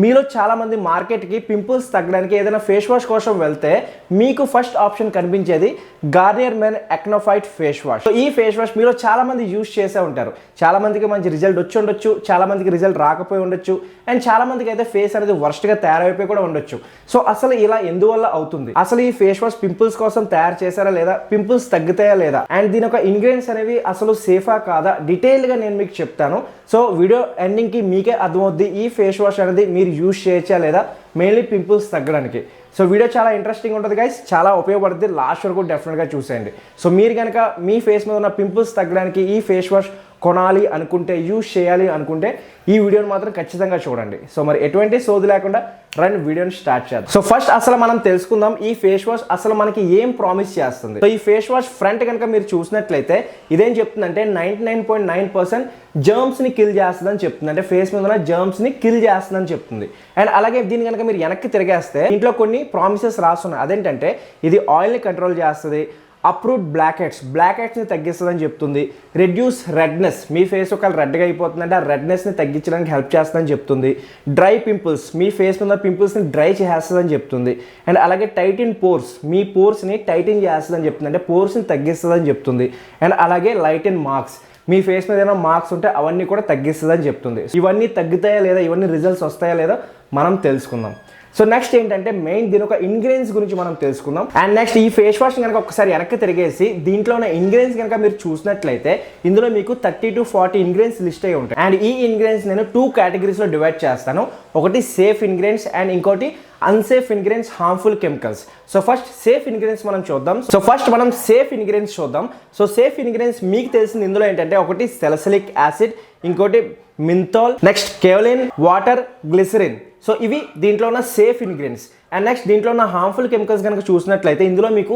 మీలో చాలా మంది మార్కెట్కి పింపుల్స్ తగ్గడానికి ఏదైనా ఫేస్ వాష్ కోసం వెళ్తే మీకు ఫస్ట్ ఆప్షన్ కనిపించేది Garnier men Acno face wash. So ఈ ఫేస్ వాష్ మీలో చాలా మంది యూస్ చేసే ఉంటారు. చాలా మందికి మంచి రిజల్ట్ వచ్చి ఉండొచ్చు, చాలా మందికి రిజల్ట్ రాకపోయి ఉండొచ్చు, అండ్ చాలా మందికి అయితే ఫేస్ అనేది వర్స్ట్గా తయారైపోయి కూడా ఉండొచ్చు. సో అసలు ఇలా ఎందువల్ల అవుతుంది, అసలు ఈ ఫేస్ వాష్ పింపుల్స్ కోసం తయారు చేశారా లేదా, పింపుల్స్ తగ్గుతాయా లేదా, అండ్ దీని యొక్క ఇంగ్రీడియంట్స్ అనేవి అసలు సేఫా కాదా, డీటెయిల్గా నేను మీకు చెప్తాను. సో వీడియో ఎండింగ్కి మీకే అర్థమవుద్ది ఈ ఫేస్ వాష్ అనేది మీరు యూజ్ చేయొచ్చా లేదా మెయిన్లీ పింపుల్స్ తగ్గడానికి. సో వీడియో చాలా ఇంట్రెస్టింగ్ ఉంటుంది గైస్, చాలా ఉపయోగపడుతుంది, లాస్ట్ వరకు డెఫినెట్గా చూసేయండి. సో మీరు కనుక మీ ఫేస్ మీద ఉన్న పింపుల్స్ తగ్గడానికి ఈ ఫేస్ వాష్ కొనాలి అనుకుంటే, యూజ్ చేయాలి అనుకుంటే ఈ వీడియోని మాత్రం ఖచ్చితంగా చూడండి. సో మరి ఎటువంటి సోది లేకుండా రండి వీడియోని స్టార్ట్ చేద్దాం. సో ఫస్ట్ అసలు మనం తెలుసుకుందాం ఈ ఫేస్ వాష్ అసలు మనకి ఏం ప్రామిస్ చేస్తుంది. సో ఈ ఫేస్ వాష్ ఫ్రంట్ కనుక మీరు చూసినట్లయితే ఇదేం చెప్తుందంటే 99.9% జర్మ్స్ ని కిల్ చేస్తుందని చెప్తుంది. అంటే ఫేస్ మీద ఉన్న జర్మ్స్ ని కిల్ చేస్తుందని చెప్తుంది. అండ్ అలాగే దీన్ని కనుక మీరు వెనక్కి తిరిగేస్తే ఇంట్లో కొన్ని ప్రామిసెస్ రాస్తున్నాయి. అదేంటంటే ఇది ఆయిల్ని కంట్రోల్ చేస్తుంది, అప్రూవ్డ్ బ్లాక్ హెడ్స్ని తగ్గిస్తుందని చెప్తుంది, రెడ్యూస్ రెడ్నెస్, మీ ఫేస్ ఒక రెడ్గా అయిపోతుందంటే ఆ రెడ్నెస్ని తగ్గించడానికి హెల్ప్ చేస్తుందని చెప్తుంది, డ్రై పింపుల్స్, మీ ఫేస్ మీద పింపుల్స్ని డ్రై చేస్తుందని చెప్తుంది, అండ్ అలాగే టైటిన్ పోర్స్, మీ పోర్స్ని టైటిన్ చేస్తుందని చెప్తుంది, అంటే పోర్స్ని తగ్గిస్తుందని చెప్తుంది, అండ్ అలాగే లైటన్ మార్క్స్, మీ ఫేస్ మీద ఏమైనా మార్క్స్ ఉంటే అవన్నీ కూడా తగ్గిస్తుందని చెప్తుంది. ఇవన్నీ తగ్గుతాయా లేదా, ఇవన్నీ రిజల్ట్స్ వస్తాయా లేదా మనం తెలుసుకుందాం. సో నెక్స్ట్ ఏంటంటే మెయిన్ దీని ఒక ఇంగ్రీడియంట్స్ గురించి మనం తెలుసుకుందాం. అండ్ నెక్స్ట్ ఈ ఫేస్ వాష్ కనుక ఒకసారి వెనక్కి తిరిగేసి దీంట్లో ఉన్న ఇంగ్రీడియంట్స్ కనుక మీరు చూసినట్లయితే ఇందులో మీకు 30 to 40 ఇంగ్రీడియంట్స్ లిస్ట్ అయ్యి ఉంటాయి. అండ్ ఈ ఇంగ్రీడియంట్స్ నేను 2 కేటగిరీస్లో డివైడ్ చేస్తాను. ఒకటి సేఫ్ ఇంగ్రీడియంట్స్ అండ్ ఇంకోటి unsafe ingredients, harmful chemicals. So first safe ingredients మనం చూద్దాం. సో ఫస్ట్ మనం సేఫ్ ఇంగ్రీడియంట్స్ చూద్దాం. సో సేఫ్ ఇంగ్రీడియంట్స్ మీకు తెలిసింది ఇందులో ఏంటంటే ఒకటి సెలసిలిక్ యాసిడ్, ఇంకోటి మింథాల్, నెక్స్ట్ కేవలిన్, వాటర్, గ్లిసరిన్. సో ఇవి దీంట్లో ఉన్న సేఫ్ ఇంగ్రీడియంట్స్. అండ్ నెక్స్ట్ దీంట్లో ఉన్న హార్మ్ఫుల్ కెమికల్స్ కనుక చూసినట్లయితే ఇందులో మీకు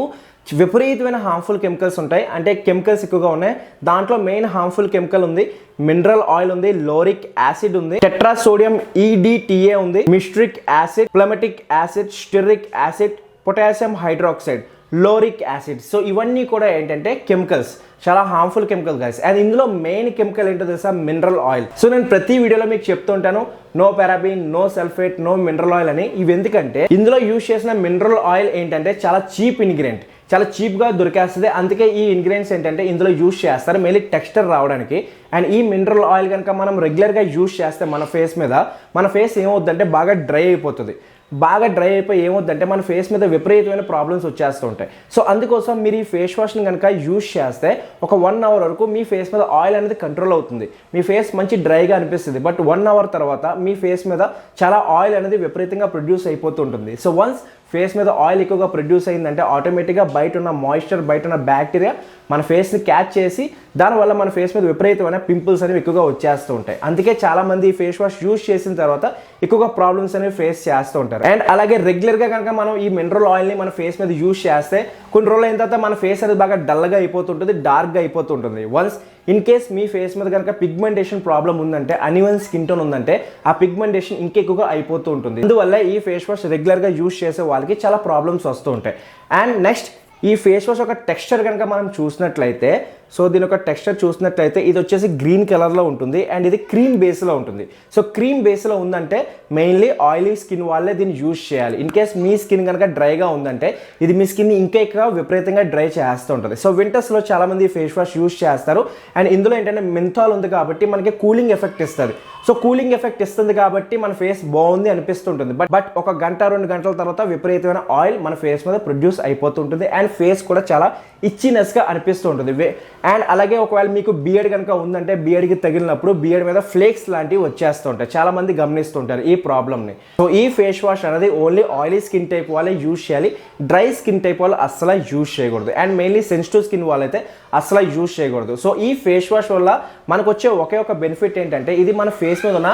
విపరీతమైన హార్మ్ఫుల్ కెమికల్స్ ఉంటాయి. అంటే కెమికల్స్ ఎక్కువగా ఉన్నాయి. దాంట్లో మెయిన్ హార్మ్ఫుల్ కెమికల్ ఉంది, మినరల్ ఆయిల్ ఉంది, లోరిక్ యాసిడ్ ఉంది, టెట్రాసోడియం EDTA ఉంది, myristic acid, palmitic acid, stearic acid, potassium hydroxide, lauric acid. So ఇవన్నీ కూడా ఏంటంటే కెమికల్స్, చాలా హార్మ్ఫుల్ కెమికల్ గైస్. అండ్ ఇందులో మెయిన్ కెమికల్ ఏంటో తెలుసా, మినరల్ ఆయిల్. సో నేను ప్రతి వీడియోలో మీకు చెప్తుంటాను no paraben, no sulphate, no mineral oil అని. ఇవి ఎందుకంటే ఇందులో యూజ్ చేసిన మినరల్ ఆయిల్ ఏంటంటే చాలా చీప్ ఇంగ్రీడియంట్, చాలా చీప్గా దొరికేస్తుంది. అందుకే ఈ ఇంగ్రీడియంట్స్ ఏంటంటే ఇందులో యూజ్ చేస్తారు మెయిన్లీ టెక్స్చర్ రావడానికి. అండ్ ఈ మినరల్ ఆయిల్ కనుక మనం రెగ్యులర్గా యూజ్ చేస్తే మన ఫేస్ మీద, మన ఫేస్ ఏమవుతుందంటే బాగా డ్రై అయిపోతుంది. బాగా డ్రై అయిపోయి ఏమవుతుందంటే మన ఫేస్ మీద విపరీతమైన ప్రాబ్లమ్స్ వచ్చేస్తూ ఉంటాయి. సో అందుకోసం మీరు ఈ ఫేస్ వాష్ని కనుక యూజ్ చేస్తే ఒక 1 hour వరకు మీ ఫేస్ మీద ఆయిల్ అనేది కంట్రోల్ అవుతుంది. మీ ఫేస్ మంచి డ్రైగా అనిపిస్తుంది. బట్ 1 hour తర్వాత మీ ఫేస్ మీద చాలా ఆయిల్ అనేది విపరీతంగా ప్రొడ్యూస్ అయిపోతూ ఉంటుంది. సో వన్స్ ఫేస్ మీద ఆయిల్ ఎక్కువగా ప్రొడ్యూస్ అయిందంటే ఆటోమేటిక్గా బయట ఉన్న మాయిశ్చర్, బయట ఉన్న బ్యాక్టీరియా మన ఫేస్ని క్యాచ్ చేసి దానివల్ల మన ఫేస్ మీద విపరీతమైన పింపుల్స్ అనేవి ఎక్కువగా వచ్చేస్తూ ఉంటాయి. అందుకే చాలామంది ఈ ఫేస్ వాష్ యూజ్ చేసిన తర్వాత ఎక్కువగా ప్రాబ్లమ్స్ అనేవి ఫేస్ చేస్తూ ఉంటారు. అండ్ అలాగే రెగ్యులర్గా కనుక మనం ఈ మినరల్ ఆయిల్ని మన ఫేస్ మీద యూజ్ చేస్తే కొన్ని రోజులు అయిన తర్వాత మన ఫేస్ అనేది బాగా డల్గా అయిపోతుంటుంది, డార్క్గా అయిపోతుంటుంది. వన్స్ ఇన్ కేస్ మీ ఫేస్ మీద కనుక పిగ్మెంటేషన్ ప్రాబ్లం ఉందంటే, అన్ఈవెన్ స్కిన్ టోన్ ఉందంటే ఆ పిగ్మెంటేషన్ ఇంకెక్కువగా అయిపోతూ ఉంటుంది. అందువల్ల ఈ ఫేస్ వాష్ రెగ్యులర్గా యూజ్ చేసే వాళ్ళకి చాలా ప్రాబ్లమ్స్ వస్తూ ఉంటాయి. అండ్ నెక్స్ట్ ఈ ఫేస్ వాష్ ఒక టెక్స్చర్ కనుక మనం చూసినట్లయితే, సో దీని ఒక టెక్స్చర్ చూసినట్లయితే ఇది వచ్చేసి గ్రీన్ కలర్లో ఉంటుంది అండ్ ఇది క్రీమ్ బేస్లో ఉంటుంది. సో క్రీమ్ బేస్లో ఉందంటే మెయిన్లీ ఆయిలీ స్కిన్ వాళ్ళే దీన్ని యూజ్ చేయాలి. ఇన్ కేస్ మీ స్కిన్ కనుక డ్రైగా ఉందంటే ఇది మీ స్కిన్ ఇంకా ఎక్కువ విపరీతంగా డ్రై చేస్తూ ఉంటుంది. సో వింటర్స్లో చాలామంది ఫేస్ వాష్ యూజ్ చేస్తారు. అండ్ ఇందులో ఏంటంటే మెంథాల్ ఉంది కాబట్టి మనకి కూలింగ్ ఎఫెక్ట్ ఇస్తుంది. సో కూలింగ్ ఎఫెక్ట్ ఇస్తుంది కాబట్టి మన ఫేస్ బాగుంది అనిపిస్తుంటుంది. బట్ ఒక గంట 2 గంటల తర్వాత విపరీతమైన ఆయిల్ మన ఫేస్ మీద ప్రొడ్యూస్ అయిపోతుంటుంది అండ్ ఫేస్ కూడా చాలా ఇచ్చినెస్గా అనిపిస్తూ ఉంటుంది. అండ్ అలాగే ఒకవేళ మీకు బియర్డ్ కనుక ఉందంటే బియర్డ్కి తగిలినప్పుడు బియర్డ్ మీద ఫ్లేక్స్ లాంటివి వచ్చేస్తూ ఉంటాయి. చాలా మంది గమనిస్తుంటారు ఈ ప్రాబ్లమ్ని. సో ఈ ఫేస్ వాష్ అనేది ఓన్లీ ఆయిలీ స్కిన్ టైప్ వాళ్ళే యూజ్ చేయాలి. డ్రై స్కిన్ టైప్ వాళ్ళు అస్సలు యూజ్ చేయకూడదు. అండ్ మెయిన్లీ సెన్సిటివ్ స్కిన్ వాళ్ళైతే అస్సలు యూజ్ చేయకూడదు. సో ఈ ఫేస్ వాష్ వల్ల మనకు వచ్చే ఒకే ఒక బెనిఫిట్ ఏంటంటే ఇది మన ఫేస్ మీద ఉన్న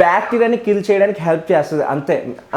బ్యాక్టీరియాని కిల్ చేయడానికి హెల్ప్ చేస్తుంది.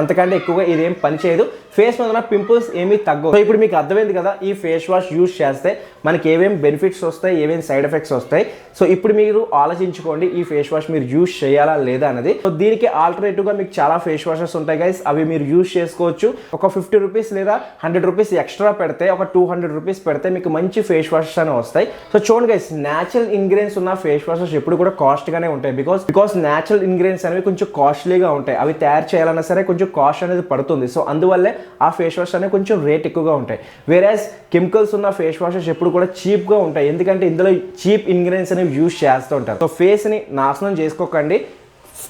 అంతకంటే ఎక్కువగా ఇది ఏం పని చేయదు. ఫేస్ మీద ఉన్న పింపుల్స్ ఏమీ తగ్గవు. సో ఇప్పుడు మీకు అర్థమైంది కదా ఈ ఫేస్ వాష్ యూజ్ చేస్తే మనకి ఏమేమి బెనిఫిట్స్ వస్తాయి, ఏమేమి సైడ్ ఎఫెక్ట్స్ వస్తాయి. సో ఇప్పుడు మీరు ఆలోచించుకోండి ఈ ఫేస్ వాష్ మీరు యూజ్ చేయాలా లేదా అనేది. సో దీనికి ఆల్టర్నేటివ్గా మీకు చాలా ఫేస్ వాషెస్ ఉంటాయి గైస్, అవి మీరు యూజ్ చేసుకోవచ్చు. ఒక 50 రూపీస్ లేదా 100 రూపీస్ ఎక్స్ట్రా పెడితే, ఒక 200 రూపీస్ పెడితే మీకు మంచి ఫేస్ వాషెస్ అనేవి వస్తాయి. సో చూడండి గైస్, న్యాచురల్ ఇంగ్రీడియంట్స్ ఉన్న ఫేస్ వాషెస్ ఎప్పుడు కూడా కాస్ట్గానే ఉంటాయి. బికాస్ న్యాచురల్ ఇంగ్రీడియంట్స్ అనేవి కొంచెం కాస్ట్లీగా ఉంటాయి. అవి తయారు చేయాలన్నా సరే కొంచెం కాస్ట్ అనేది పడుతుంది. సో అందువల్లే ఆ ఫేస్ వాష్ అనేవి కొంచెం రేట్ ఎక్కువగా ఉంటాయి. వేరేస్ కెమికల్స్ ఉన్న ఫేస్ వాషెస్ ఎప్పుడు కూడా చీప్గా ఉంటాయి, ఎందుకంటే ఇందులో చీప్ ఇంగ్రీడియంట్స్ అనేవి యూజ్ చేస్తూ ఉంటారు. సో ఫేస్ని నాశనం చేసుకోకండి.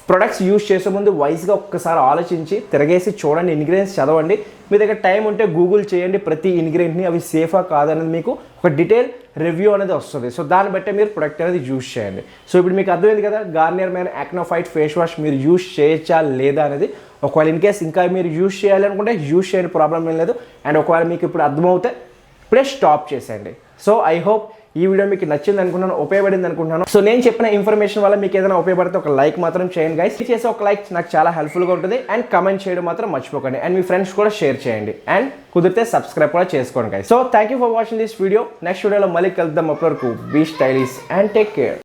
ప్రొడక్ట్స్ యూజ్ చేసే ముందు వైజ్గా ఒక్కసారి ఆలోచించి తిరగేసి చూడండి, ఇంగ్రీడియంట్స్ చదవండి. మీ దగ్గర టైం ఉంటే గూగుల్ చేయండి ప్రతి ఇంగ్రీడియంట్ని, అవి సేఫా కాదనేది మీకు ఒక డీటెయిల్ రివ్యూ అనేది వస్తుంది. సో దాన్ని బట్టే మీరు ప్రొడక్ట్ అనేది యూజ్ చేయండి. సో ఇప్పుడు మీకు అర్థమైంది కదా, Garnier men Acno fight face wash మీరు యూజ్ చేయొచ్చా లేదా అనేది. ఒకవేళ ఇన్ కేస్ ఇంకా మీరు యూజ్ చేయాలి అనుకుంటే యూజ్ చేయని ప్రాబ్లం ఏం లేదు. అండ్ ఒకవేళ మీకు ఇప్పుడు అర్థమవుతే ఇప్పుడే స్టాప్ చేసేయండి. సో ఐ హోప్ ఈ వీడియో మీకు నచ్చింది అనుకుంటున్నాను, ఉపయోగపడింది అనుకుంటున్నాను. సో నేను చెప్పిన ఇన్ఫర్మేషన్ వల్ల మీకు ఏదైనా ఉపయోగపడితే ఒక లైక్ మాత్రం చేయండి గైస్. చేసే ఒక లైక్ నాకు చాలా హెల్ప్ఫుల్గా ఉంటుంది. అండ్ కమెంట్ చేయడం మాత్రం మర్చిపోకండి. అండ్ మీ ఫ్రెండ్స్ కూడా షేర్ చేయండి. అండ్ కుదిరితే సబ్స్క్రైబ్ కూడా చేసుకోండి guys. So thank you for watching this video. Next వీడియోలో మళ్ళీ కలుద్దాం. అప్పటి వరకు be stylish and take care.